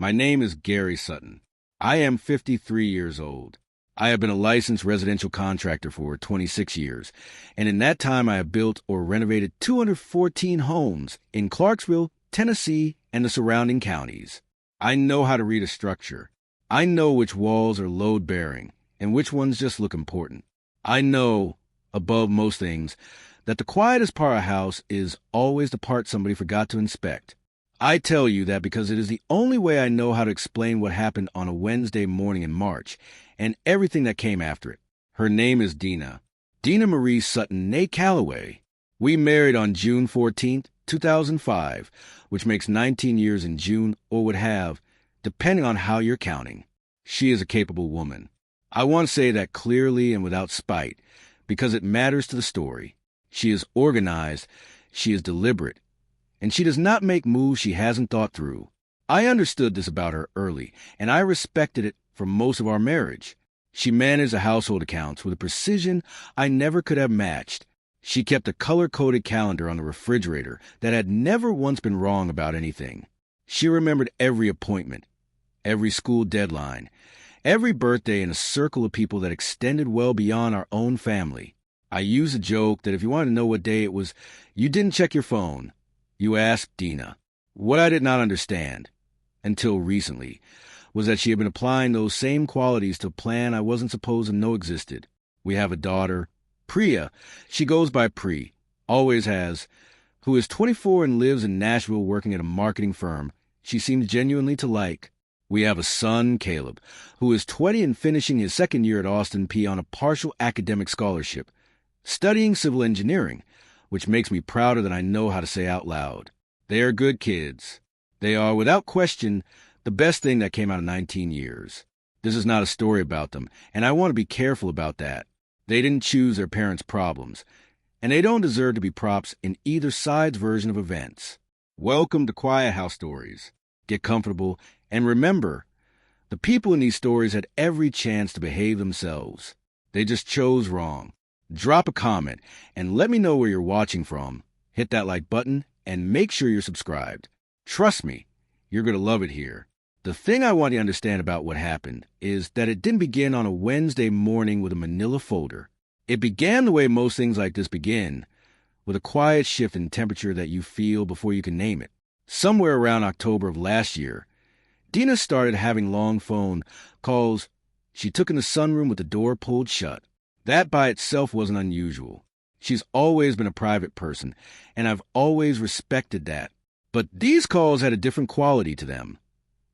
My name is Gary Sutton. I am 53 years old. I have been a licensed residential contractor for 26 years, and in that time I have built or renovated 214 homes in Clarksville, Tennessee, and the surrounding counties. I know how to read a structure. I know which walls are load-bearing and which ones just look important. I know, above most things, that the quietest part of a house is always the part somebody forgot to inspect. I tell you that because it is the only way I know how to explain what happened on a Wednesday morning in March and everything that came after it. Her name is Dina Marie Sutton née Calloway. We married on June 14th, 2005, which makes 19 years in June, or would have, depending on how you're counting. She is a capable woman. I want to say that clearly and without spite, because it matters to the story. She is organized, she is deliberate, and she does not make moves she hasn't thought through. I understood this about her early, and I respected it for most of our marriage. She managed the household accounts with a precision I never could have matched. She kept a color-coded calendar on the refrigerator that had never once been wrong about anything. She remembered every appointment, every school deadline, every birthday in a circle of people that extended well beyond our own family. I use a joke that if you wanted to know what day it was, you didn't check your phone. You asked Dina. What I did not understand, until recently, was that she had been applying those same qualities to a plan I wasn't supposed to know existed. We have a daughter, Priya. She goes by Pri, always has, who is 24 and lives in Nashville working at a marketing firm she seems genuinely to like. We have a son, Caleb, who is 20 and finishing his second year at Austin P on a partial academic scholarship, studying civil engineering, which makes me prouder than I know how to say out loud. They are good kids. They are, without question, the best thing that came out of 19 years. This is not a story about them, and I want to be careful about that. They didn't choose their parents' problems, and they don't deserve to be props in either side's version of events. Welcome to Quiet House Stories. Get comfortable, and remember, the people in these stories had every chance to behave themselves. They just chose wrong. Drop a comment and let me know where you're watching from. Hit that like button and make sure you're subscribed. Trust me, you're going to love it here. The thing I want you to understand about what happened is that it didn't begin on a Wednesday morning with a manila folder. It began the way most things like this begin, with a quiet shift in temperature that you feel before you can name it. Somewhere around October of last year, Dina started having long phone calls she took in the sunroom with the door pulled shut. That by itself wasn't unusual. She's always been a private person, and I've always respected that. But these calls had a different quality to them.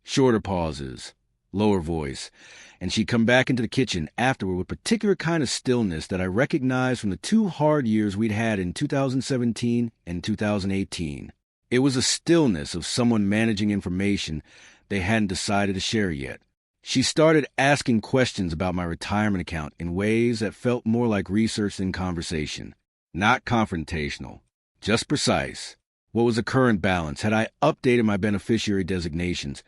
Shorter pauses, lower voice, and she'd come back into the kitchen afterward with a particular kind of stillness that I recognized from the 2 hard years we'd had in 2017 and 2018. It was a stillness of someone managing information they hadn't decided to share yet. She started asking questions about my retirement account in ways that felt more like research than conversation. Not confrontational, just precise. What was the current balance? Had I updated my beneficiary designations?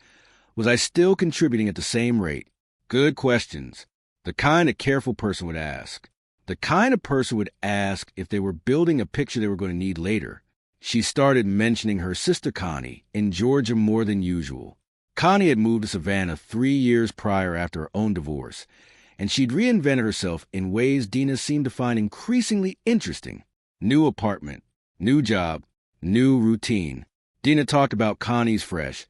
Was I still contributing at the same rate? Good questions. The kind a careful person would ask. The kind a person would ask if they were building a picture they were going to need later. She started mentioning her sister Connie in Georgia more than usual. Connie had moved to Savannah 3 years prior after her own divorce, and she'd reinvented herself in ways Dina seemed to find increasingly interesting. New apartment, new job, new routine. Dina talked about Connie's fresh.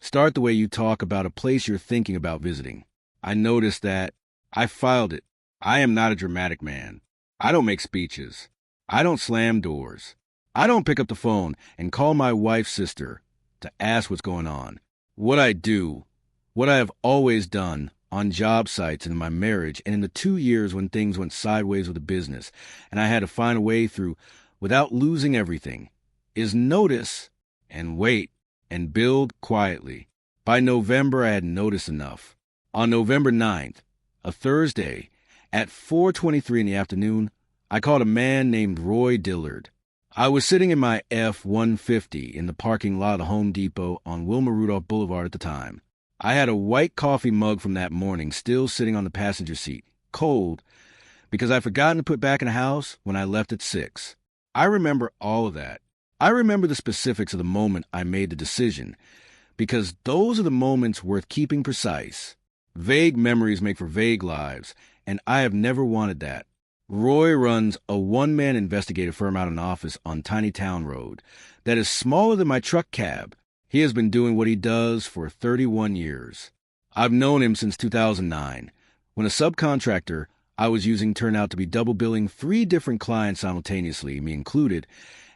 Start the way you talk about a place you're thinking about visiting. I noticed that. I filed it. I am not a dramatic man. I don't make speeches. I don't slam doors. I don't pick up the phone and call my wife's sister to ask what's going on. What I do, what I have always done on job sites and in my marriage and in the 2 years when things went sideways with the business and I had to find a way through without losing everything, is notice and wait and build quietly. By November, I had noticed enough. On November 9th, a Thursday, at 4:23 in the afternoon, I called a man named Roy Dillard. I was sitting in my F-150 in the parking lot of the Home Depot on Wilma Rudolph Boulevard at the time. I had a white coffee mug from that morning still sitting on the passenger seat, cold, because I'd forgotten to put back in the house when I left at 6. I remember all of that. I remember the specifics of the moment I made the decision, because those are the moments worth keeping precise. Vague memories make for vague lives, and I have never wanted that. Roy runs a one-man investigative firm out of an office on Tiny Town Road that is smaller than my truck cab. He has been doing what he does for 31 years. I've known him since 2009, when a subcontractor I was using turned out to be double billing 3 different clients simultaneously, me included,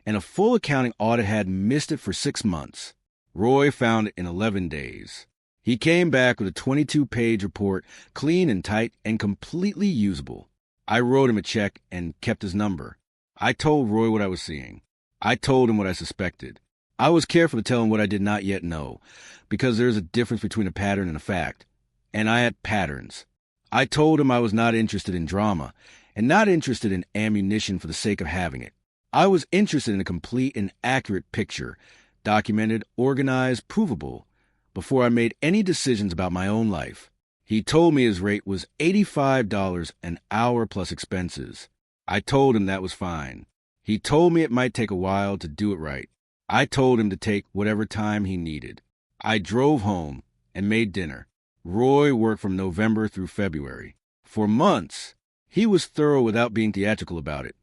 and a full accounting audit had missed it for 6 months. Roy found it in 11 days. He came back with a 22-page report, clean and tight and completely usable. I wrote him a check and kept his number. I told Roy what I was seeing. I told him what I suspected. I was careful to tell him what I did not yet know, because there is a difference between a pattern and a fact, and I had patterns. I told him I was not interested in drama, and not interested in ammunition for the sake of having it. I was interested in a complete and accurate picture, documented, organized, provable, before I made any decisions about my own life. He told me his rate was $85 an hour plus expenses. I told him that was fine. He told me it might take a while to do it right. I told him to take whatever time he needed. I drove home and made dinner. Roy worked from November through February. For months, he was thorough without being theatrical about it,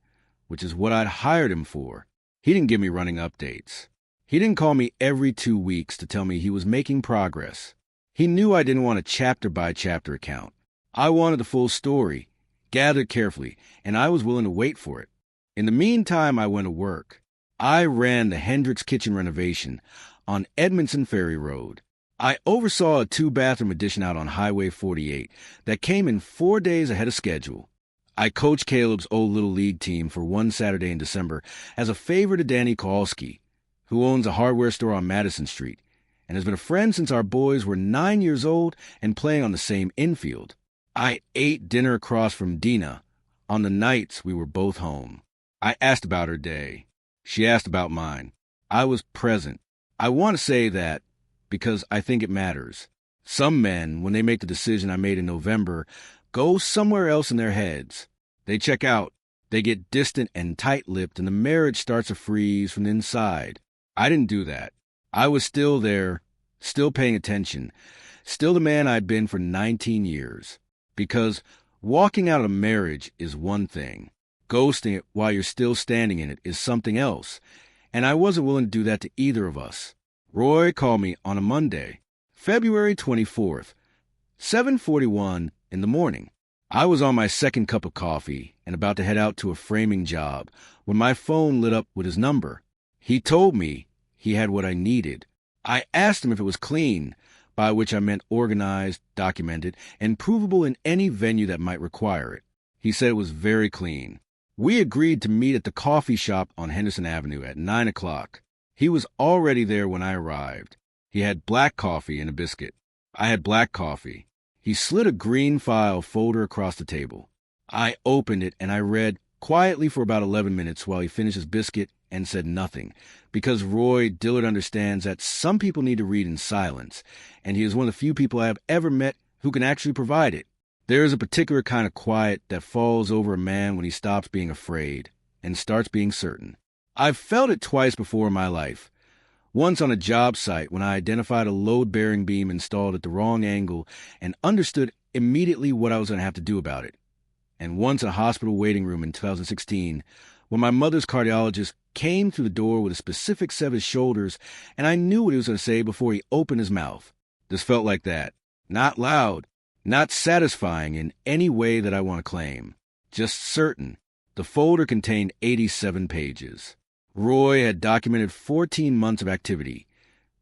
which is what I'd hired him for. He didn't give me running updates. He didn't call me every 2 weeks to tell me he was making progress. He knew I didn't want a chapter-by-chapter account. I wanted the full story, gathered carefully, and I was willing to wait for it. In the meantime, I went to work. I ran the Hendricks Kitchen renovation on Edmondson Ferry Road. I oversaw a 2-bathroom addition out on Highway 48 that came in 4 days ahead of schedule. I coached Caleb's old Little League team for one Saturday in December as a favor to Danny Kowalski, who owns a hardware store on Madison Street, and has been a friend since our boys were 9 years old and playing on the same infield. I ate dinner across from Dina on the nights we were both home. I asked about her day. She asked about mine. I was present. I want to say that because I think it matters. Some men, when they make the decision I made in November, go somewhere else in their heads. They check out. They get distant and tight-lipped, and the marriage starts to freeze from the inside. I didn't do that. I was still there, still paying attention, still the man I'd been for 19 years. Because walking out of a marriage is one thing. Ghosting it while you're still standing in it is something else, and I wasn't willing to do that to either of us. Roy called me on a Monday, February 24th, 7:41 in the morning. I was on my second cup of coffee and about to head out to a framing job when my phone lit up with his number. He told me he had what I needed. I asked him if it was clean, by which I meant organized, documented, and provable in any venue that might require it. He said it was very clean. We agreed to meet at the coffee shop on Henderson Avenue at 9 o'clock. He was already there when I arrived. He had black coffee and a biscuit. I had black coffee. He slid a green file folder across the table. I opened it and I read quietly for about 11 minutes while he finished his biscuit and said nothing, because Roy Dillard understands that some people need to read in silence, and he is one of the few people I have ever met who can actually provide it. There is a particular kind of quiet that falls over a man when he stops being afraid and starts being certain. I've felt it twice before in my life. Once on a job site when I identified a load-bearing beam installed at the wrong angle and understood immediately what I was going to have to do about it. And once in a hospital waiting room in 2016 when my mother's cardiologist came through the door with a specific set of his shoulders, and I knew what he was going to say before he opened his mouth. This felt like that. Not loud, not satisfying in any way that I want to claim. Just certain. The folder contained 87 pages. Roy had documented 14 months of activity,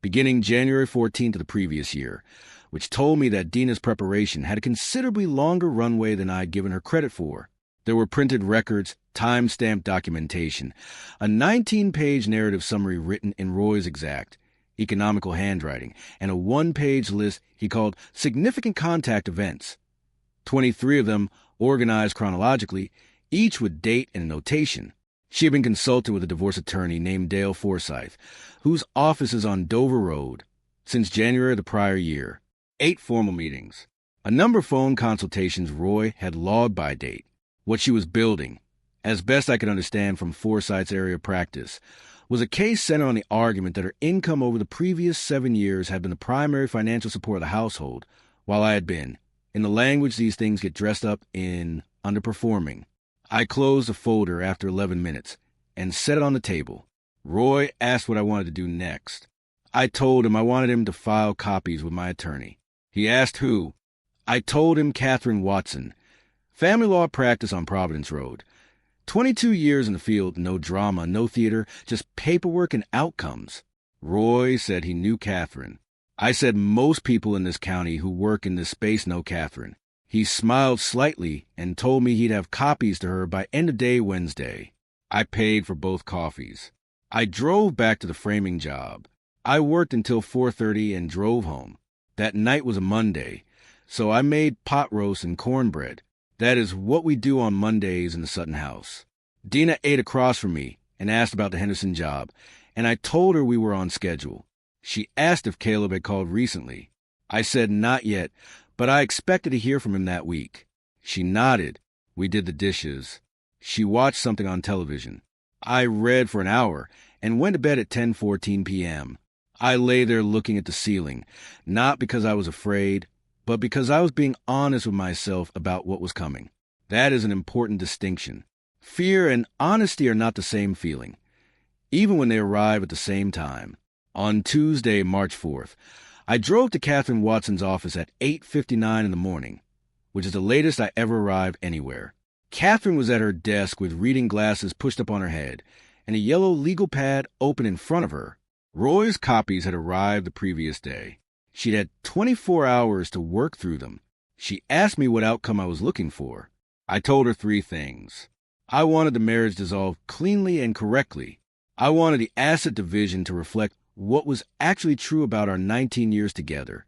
beginning January 14th of the previous year, which told me that Dina's preparation had a considerably longer runway than I had given her credit for. There were printed records, time-stamped documentation, a 19-page narrative summary written in Roy's exact, economical handwriting, and a 1-page list he called significant contact events. 23 of them organized chronologically, each with date and a notation. She had been consulted with a divorce attorney named Dale Forsyth, whose office is on Dover Road, since January of the prior year. 8 formal meetings. A number of phone consultations Roy had logged by date. What she was building, as best I could understand from Forsyth's area of practice, was a case centered on the argument that her income over the previous 7 years had been the primary financial support of the household, while I had been, in the language these things get dressed up in, underperforming. I closed the folder after 11 minutes and set it on the table. Roy asked what I wanted to do next. I told him I wanted him to file copies with my attorney. He asked who. I told him Catherine Watson, family law practice on Providence Road. 22 years in the field, no drama, no theater, just paperwork and outcomes. Roy said he knew Catherine. I said most people in this county who work in this space know Catherine. He smiled slightly and told me he'd have copies to her by end of day Wednesday. I paid for both coffees. I drove back to the framing job. I worked until 4:30 and drove home. That night was a Monday, so I made pot roast and cornbread. That is what we do on Mondays in the Sutton house. Dina ate across from me and asked about the Henderson job, and I told her we were on schedule. She asked if Caleb had called recently. I said not yet, but I expected to hear from him that week. She nodded. We did the dishes. She watched something on television. I read for an hour and went to bed at 10:14 p.m. I lay there looking at the ceiling, not because I was afraid, but because I was being honest with myself about what was coming. That is an important distinction. Fear and honesty are not the same feeling, even when they arrive at the same time. On Tuesday, March 4th, I drove to Catherine Watson's office at 8:59 in the morning, which is the latest I ever arrived anywhere. Catherine was at her desk with reading glasses pushed up on her head and a yellow legal pad open in front of her. Roy's copies had arrived the previous day. She'd had 24 hours to work through them. She asked me what outcome I was looking for. I told her 3 things. I wanted the marriage dissolved cleanly and correctly. I wanted the asset division to reflect what was actually true about our 19 years together,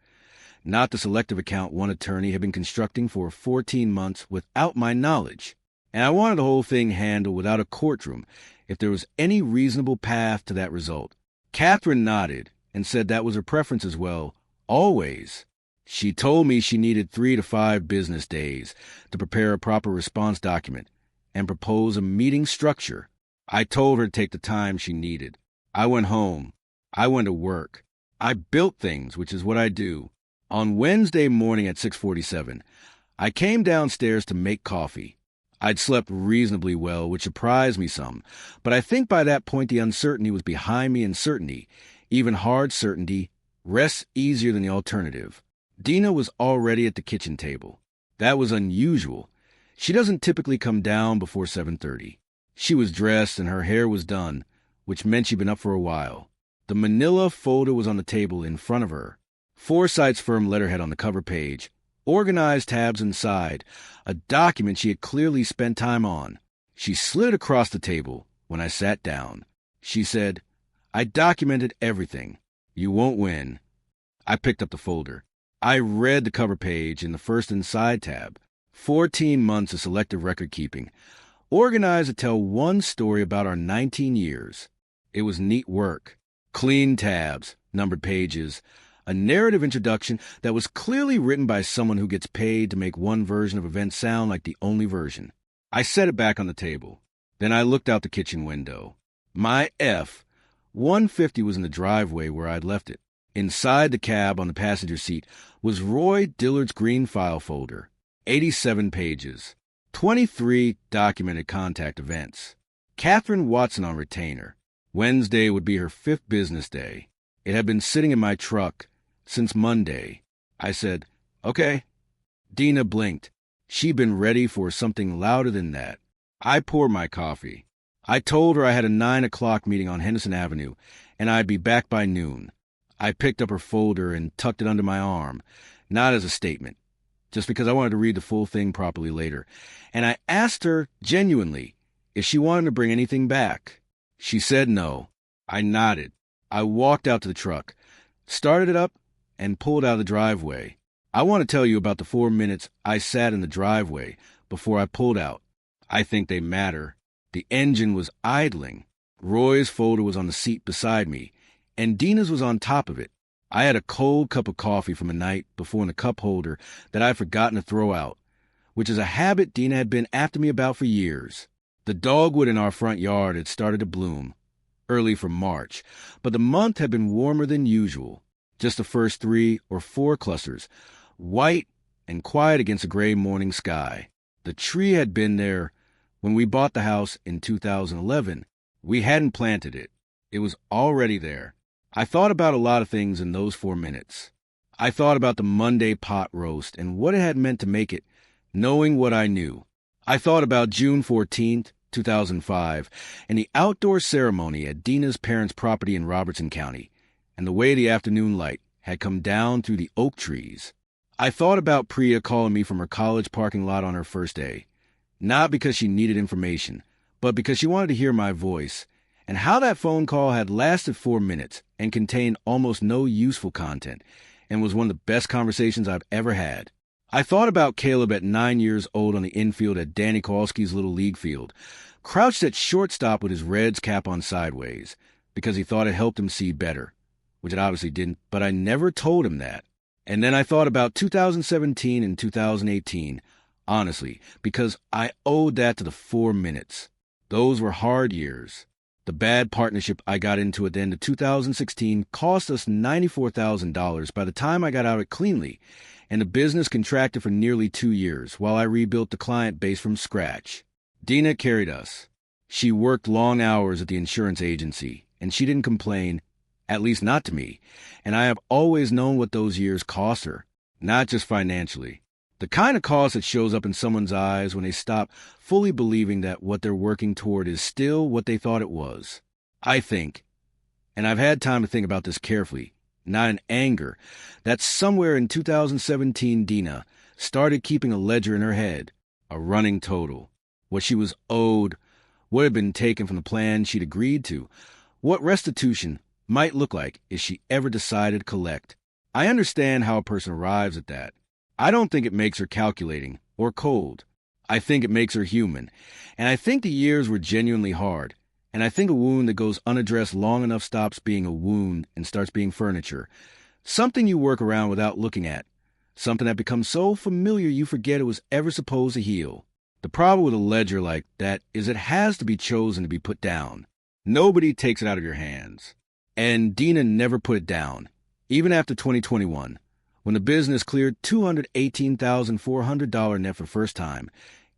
not the selective account one attorney had been constructing for 14 months without my knowledge. And I wanted the whole thing handled without a courtroom if there was any reasonable path to that result. Catherine nodded and said that was her preference as well, always. She told me she needed 3 to 5 business days to prepare a proper response document and propose a meeting structure. I told her to take the time she needed. I went home. I went to work. I built things, which is what I do. On Wednesday morning at 6:47, I came downstairs to make coffee. I'd slept reasonably well, which surprised me some, but I think by that point the uncertainty was behind me, and certainty, even hard certainty, rests easier than the alternative. Dina was already at the kitchen table. That was unusual. She doesn't typically come down before 7:30. She was dressed and her hair was done, which meant she'd been up for a while. The manila folder was on the table in front of her. Foresight's firm letterhead on the cover page, organized tabs inside, a document she had clearly spent time on. She slid it across the table when I sat down. She said, "I documented everything. You won't win." I picked up the folder. I read the cover page in the first inside tab. 14 months of selective record keeping, organized to tell one story about our 19 years. It was neat work. Clean tabs, numbered pages, a narrative introduction that was clearly written by someone who gets paid to make one version of events sound like the only version. I set it back on the table. Then I looked out the kitchen window. My F-150 was in the driveway where I'd left it. Inside the cab on the passenger seat was Roy Dillard's green file folder, 87 pages, 23 documented contact events. Catherine Watson on retainer. Wednesday would be her 5th business day. It had been sitting in my truck since Monday. I said, "Okay." Dina blinked. She'd been ready for something louder than that. I poured my coffee. I told her I had a 9 o'clock meeting on Henderson Avenue, and I'd be back by noon. I picked up her folder and tucked it under my arm, not as a statement, just because I wanted to read the full thing properly later. And I asked her, genuinely, if she wanted to bring anything back. She said no. I nodded. I walked out to the truck, started it up, and pulled out of the driveway. I want to tell you about the 4 minutes I sat in the driveway before I pulled out. I think they matter. The engine was idling. Roy's folder was on the seat beside me, and Dina's was on top of it. I had a cold cup of coffee from a night before in the cup holder that I'd forgotten to throw out, which is a habit Dina had been after me about for years. The dogwood in our front yard had started to bloom. early for March, but the month had been warmer than usual. Just the first 3 or 4 clusters, white and quiet against a gray morning sky. The tree had been there when we bought the house in 2011. We hadn't planted it. It was already there. I thought about a lot of things in those 4 minutes. I thought about the Monday pot roast and what it had meant to make it, knowing what I knew. I thought about June 14th, 2005, and the outdoor ceremony at Dina's parents' property in Robertson County, and the way the afternoon light had come down through the oak trees. I thought about Priya calling me from her college parking lot on her first day, not because she needed information, but because she wanted to hear my voice, and how that phone call had lasted 4 minutes and contained almost no useful content, and was one of the best conversations I've ever had. I thought about Caleb at 9 years old on the infield at Danny Kowalski's Little League field, crouched at shortstop with his Reds cap on sideways, because he thought it helped him see better, which it obviously didn't, but I never told him that. And then I thought about 2017 and 2018, honestly, because I owed that to the 4 minutes. Those were hard years. The bad partnership I got into at the end of 2016 cost us $94,000 by the time I got out of it cleanly, and the business contracted for nearly 2 years while I rebuilt the client base from scratch. Dina carried us. She worked long hours at the insurance agency, and she didn't complain, at least not to me, and I have always known what those years cost her, not just financially. The kind of cost that shows up in someone's eyes when they stop fully believing that what they're working toward is still what they thought it was. I think, and I've had time to think about this carefully, not in anger, that somewhere in 2017 Dina started keeping a ledger in her head, a running total, what she was owed, what had been taken from the plan she'd agreed to, what restitution might look like if she ever decided to collect. I understand how a person arrives at that. I don't think it makes her calculating or cold. I think it makes her human. And I think the years were genuinely hard. And I think a wound that goes unaddressed long enough stops being a wound and starts being furniture. Something you work around without looking at. Something that becomes so familiar you forget it was ever supposed to heal. The problem with a ledger like that is it has to be chosen to be put down. Nobody takes it out of your hands. And Dina never put it down, even after 2021. When the business cleared $218,400 net for the first time,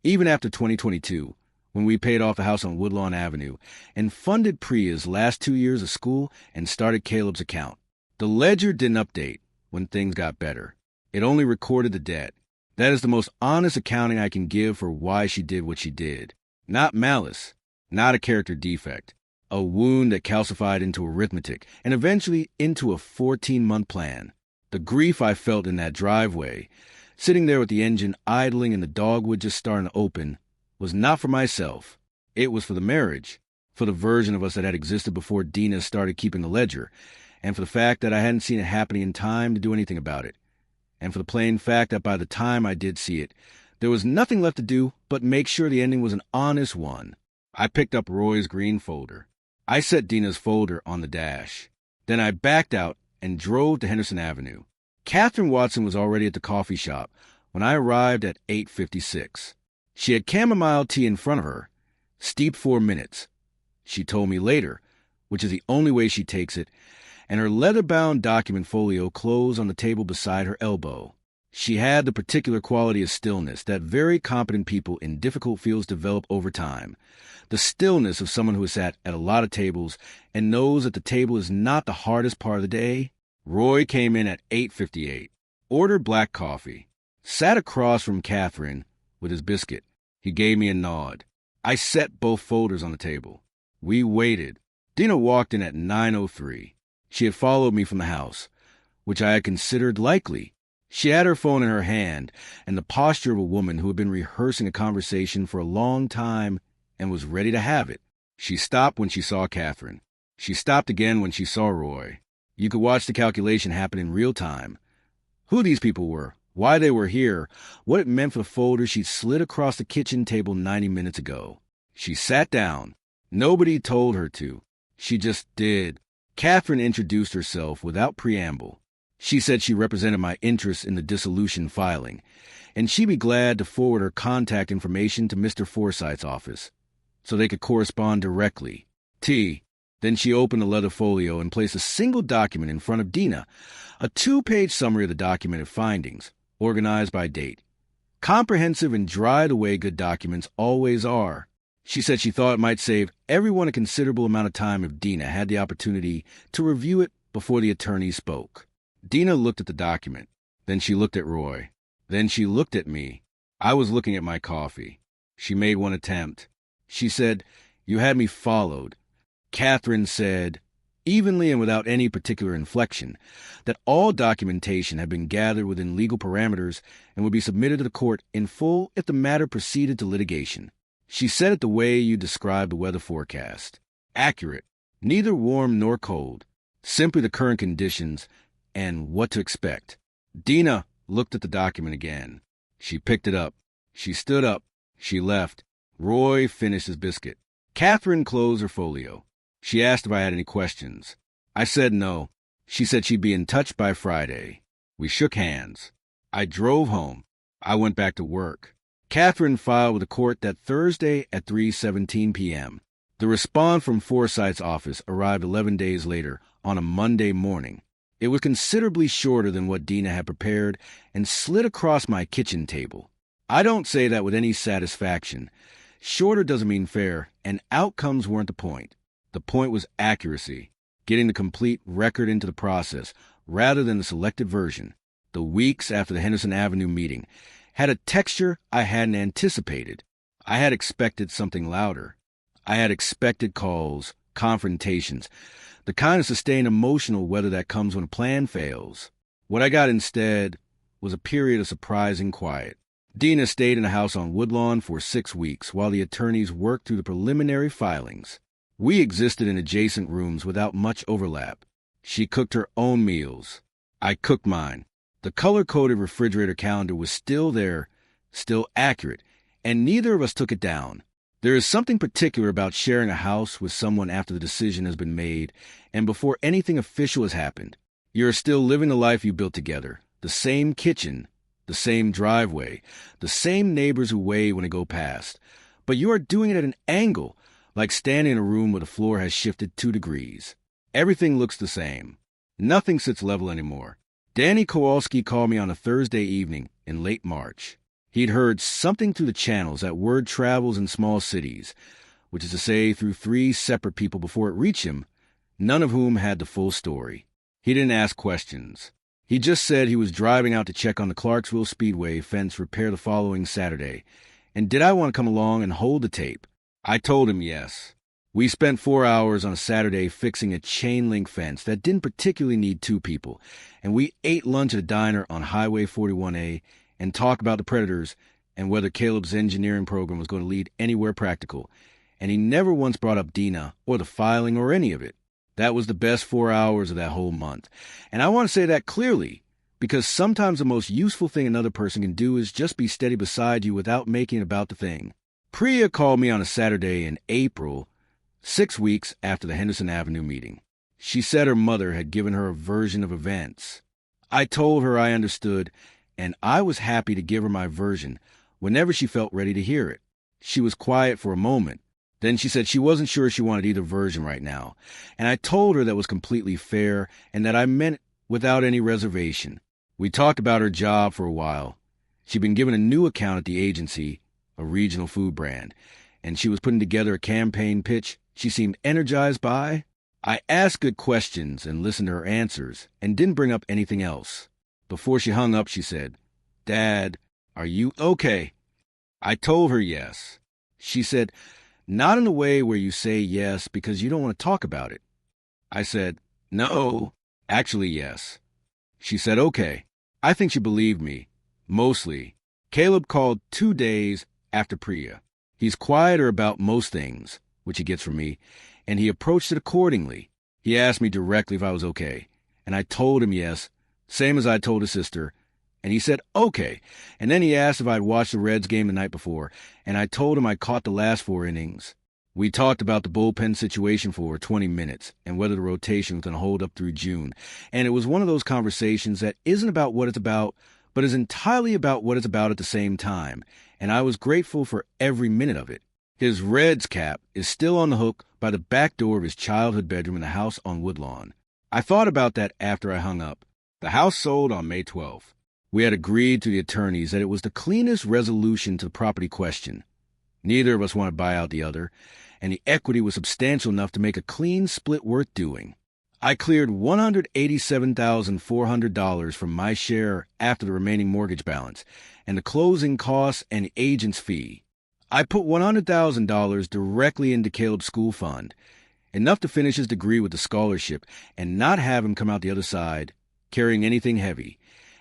even after 2022, when we paid off a house on Woodlawn Avenue and funded Priya's last 2 years of school and started Caleb's account. The ledger didn't update when things got better. It only recorded the debt. That is the most honest accounting I can give for why she did what she did. Not malice, not a character defect, a wound that calcified into arithmetic and eventually into a 14-month plan. The grief I felt in that driveway, sitting there with the engine idling and the dogwood just starting to open, was not for myself. It was for the marriage, for the version of us that had existed before Dina started keeping the ledger, and for the fact that I hadn't seen it happening in time to do anything about it, and for the plain fact that by the time I did see it, there was nothing left to do but make sure the ending was an honest one. I picked up Roy's green folder. I set Dina's folder on the dash. Then I backed out and drove to Henderson Avenue. Catherine Watson was already at the coffee shop when I arrived at 8:56. She had chamomile tea in front of her, steeped 4 minutes. She told me later, which is the only way she takes it, and her leather-bound document folio closed on the table beside her elbow. She had the particular quality of stillness that very competent people in difficult fields develop over time. The stillness of someone who has sat at a lot of tables and knows that the table is not the hardest part of the day. Roy came in at 8:58, ordered black coffee, sat across from Catherine with his biscuit. He gave me a nod. I set both folders on the table. We waited. Dina walked in at 9:03. She had followed me from the house, which I had considered likely. She had her phone in her hand and the posture of a woman who had been rehearsing a conversation for a long time and was ready to have it. She stopped when she saw Catherine. She stopped again when she saw Roy. You could watch the calculation happen in real time. Who these people were, why they were here, what it meant for the folder she'd slid across the kitchen table 90 minutes ago. She sat down. Nobody told her to. She just did. Catherine introduced herself without preamble. She said she represented my interest in the dissolution filing, and she'd be glad to forward her contact information to Mr. Forsythe's office, so they could correspond directly. T. Then she opened a leather folio and placed a single document in front of Dina, a 2-page summary of the documented findings, organized by date. Comprehensive and dry the way good documents always are. She said she thought it might save everyone a considerable amount of time if Dina had the opportunity to review it before the attorney spoke. Dina looked at the document. Then she looked at Roy. Then she looked at me. I was looking at my coffee. She made one attempt. She said, "You had me followed." Catherine said, evenly and without any particular inflection, that all documentation had been gathered within legal parameters and would be submitted to the court in full if the matter proceeded to litigation. She said it the way you described the weather forecast. Accurate, neither warm nor cold, simply the current conditions and what to expect. Dina looked at the document again. She picked it up. She stood up. She left. Roy finished his biscuit. Catherine closed her folio. She asked if I had any questions. I said no. She said she'd be in touch by Friday. We shook hands. I drove home. I went back to work. Catherine filed with the court that Thursday at 3:17 p.m. The response from Forsyth's office arrived 11 days later, on a Monday morning. It was considerably shorter than what Dina had prepared and slid across my kitchen table. I don't say that with any satisfaction. Shorter doesn't mean fair, and outcomes weren't the point. The point was accuracy, getting the complete record into the process, rather than the selected version. The weeks after the Henderson Avenue meeting had a texture I hadn't anticipated. I had expected something louder. I had expected calls, confrontations, the kind of sustained emotional weather that comes when a plan fails. What I got instead was a period of surprising quiet. Dina stayed in the house on Woodlawn for 6 weeks while the attorneys worked through the preliminary filings. We existed in adjacent rooms without much overlap. She cooked her own meals. I cooked mine. The color-coded refrigerator calendar was still there, still accurate, and neither of us took it down. There is something particular about sharing a house with someone after the decision has been made and before anything official has happened. You are still living the life you built together, the same kitchen, the same driveway, the same neighbors who wave when they go past, but you are doing it at an angle, like standing in a room where the floor has shifted 2 degrees. Everything looks the same. Nothing sits level anymore. Danny Kowalski called me on a Thursday evening in late March. He'd heard something through the channels that word travels in small cities, which is to say through 3 separate people before it reached him, none of whom had the full story. He didn't ask questions. He just said he was driving out to check on the Clarksville Speedway fence repair the following Saturday, and did I want to come along and hold the tape? I told him yes. We spent 4 hours on a Saturday fixing a chain-link fence that didn't particularly need 2 people, and we ate lunch at a diner on Highway 41A and talked about the Predators and whether Caleb's engineering program was going to lead anywhere practical, and he never once brought up Dina or the filing or any of it. That was the best 4 hours of that whole month, and I want to say that clearly, because sometimes the most useful thing another person can do is just be steady beside you without making it about the thing. Priya called me on a Saturday in April, 6 weeks after the Henderson Avenue meeting. She said her mother had given her a version of events. I told her I understood, and I was happy to give her my version whenever she felt ready to hear it. She was quiet for a moment. Then she said she wasn't sure she wanted either version right now, and I told her that was completely fair and that I meant it without any reservation. We talked about her job for a while. She'd been given a new account at the agency, a regional food brand, and she was putting together a campaign pitch she seemed energized by. I asked good questions and listened to her answers and didn't bring up anything else. Before she hung up, she said, "Dad, are you okay?" I told her yes. She said, "Not in a way where you say yes because you don't want to talk about it." I said, "No, actually yes." She said, "Okay." I think she believed me, mostly. Caleb called 2 days after Priya. He's quieter about most things, which he gets from me, and he approached it accordingly. He asked me directly if I was okay, and I told him yes, same as I told his sister, and he said okay, and then he asked if I'd watched the Reds game the night before, and I told him I caught the last 4 innings. We talked about the bullpen situation for 20 minutes and whether the rotation was going to hold up through June, and it was one of those conversations that isn't about what it's about, but is entirely about what it's about at the same time, and I was grateful for every minute of it. His Reds cap is still on the hook by the back door of his childhood bedroom in the house on Woodlawn. I thought about that after I hung up. The house sold on May 12th. We had agreed to the attorneys that it was the cleanest resolution to the property question. Neither of us wanted to buy out the other, and the equity was substantial enough to make a clean split worth doing. I cleared $187,400 from my share after the remaining mortgage balance, and the closing costs and the agent's fee. I put $100,000 directly into Caleb's school fund, enough to finish his degree with the scholarship and not have him come out the other side carrying anything heavy.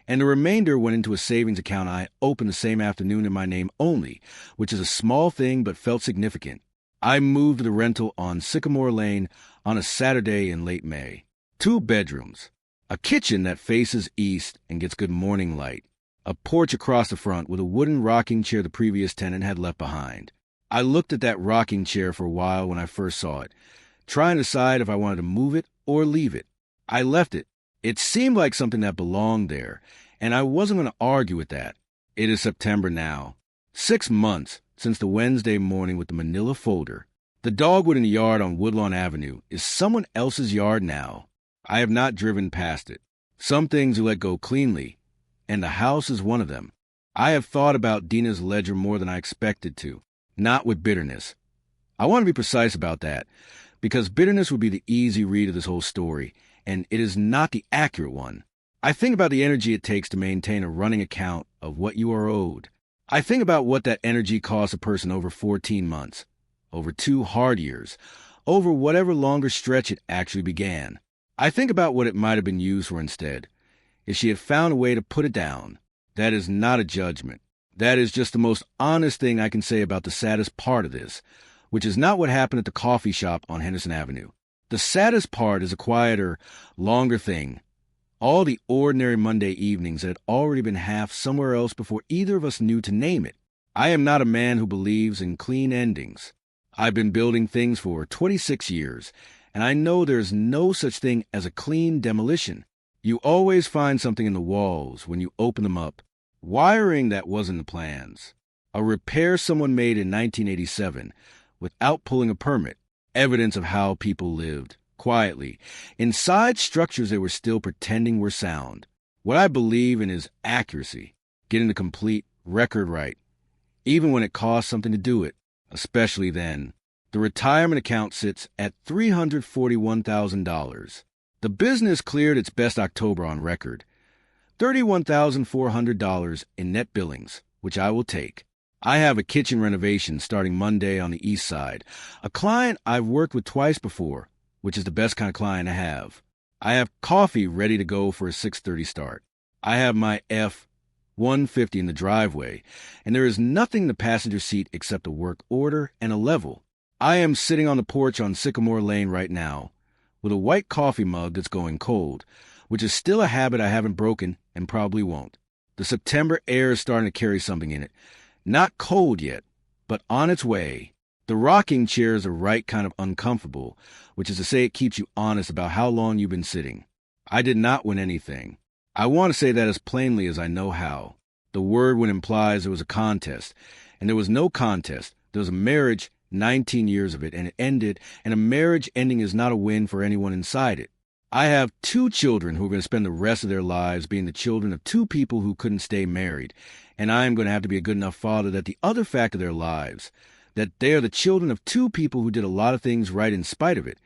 And the remainder went into a savings account I opened the same afternoon in my name only, which is a small thing but felt significant. I moved to the rental on Sycamore Lane on a Saturday in late May. 2 bedrooms, a kitchen that faces east and gets good morning light, a porch across the front with a wooden rocking chair the previous tenant had left behind. I looked at that rocking chair for a while when I first saw it, trying to decide if I wanted to move it or leave it. I left it. It seemed like something that belonged there, and I wasn't going to argue with that. It is September now. 6 months since the Wednesday morning with the manila folder. The dogwood in the yard on Woodlawn Avenue is someone else's yard now. I have not driven past it. Some things you let go cleanly, and the house is one of them. I have thought about Dina's ledger more than I expected to, not with bitterness. I want to be precise about that, because bitterness would be the easy read of this whole story, and it is not the accurate one. I think about the energy it takes to maintain a running account of what you are owed. I think about what that energy costs a person over 14 months, over 2 hard years, over whatever longer stretch it actually began. I think about what it might have been used for instead. If she had found a way to put it down, that is not a judgment. That is just the most honest thing I can say about the saddest part of this, which is not what happened at the coffee shop on Henderson Avenue. The saddest part is a quieter, longer thing. All the ordinary Monday evenings that had already been half somewhere else before either of us knew to name it. I am not a man who believes in clean endings. I've been building things for 26 years, and I know there's no such thing as a clean demolition. You always find something in the walls when you open them up. Wiring that wasn't the plans. A repair someone made in 1987 without pulling a permit. Evidence of how people lived, quietly, inside structures they were still pretending were sound. What I believe in is accuracy, getting the complete record right, even when it costs something to do it, especially then. The retirement account sits at $341,000. The business cleared its best October on record, $31,400 in net billings, which I will take. I have a kitchen renovation starting Monday on the east side, a client I've worked with twice before, which is the best kind of client I have. I have coffee ready to go for a 6:30 start. I have my F-150 in the driveway, and there is nothing in the passenger seat except a work order and a level. I am sitting on the porch on Sycamore Lane right now, with a white coffee mug that's going cold, which is still a habit I haven't broken and probably won't. The September air is starting to carry something in it. Not cold yet, but on its way. The rocking chair is the right kind of uncomfortable, which is to say it keeps you honest about how long you've been sitting. I did not win anything. I want to say that as plainly as I know how. The word would implies there was a contest, and there was no contest. There was a marriage, 19 years of it, and it ended, and a marriage ending is not a win for anyone inside it. I have 2 children who are going to spend the rest of their lives being the children of 2 people who couldn't stay married, and I am going to have to be a good enough father that the other fact of their lives, that they are the children of 2 people who did a lot of things right in spite of it,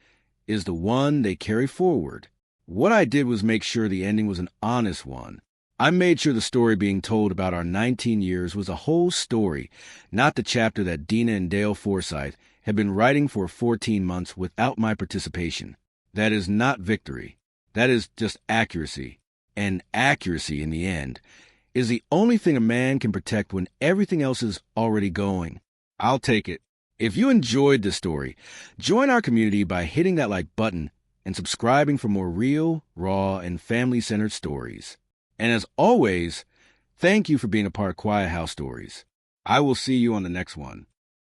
is the one they carry forward. What I did was make sure the ending was an honest one. I made sure the story being told about our 19 years was a whole story, not the chapter that Dina and Dale Forsythe had been writing for 14 months without my participation. That is not victory. That is just accuracy. And accuracy, in the end, is the only thing a man can protect when everything else is already going. I'll take it. If you enjoyed this story, join our community by hitting that like button and subscribing for more real, raw, and family-centered stories. And as always, thank you for being a part of Quiet House Stories. I will see you on the next one.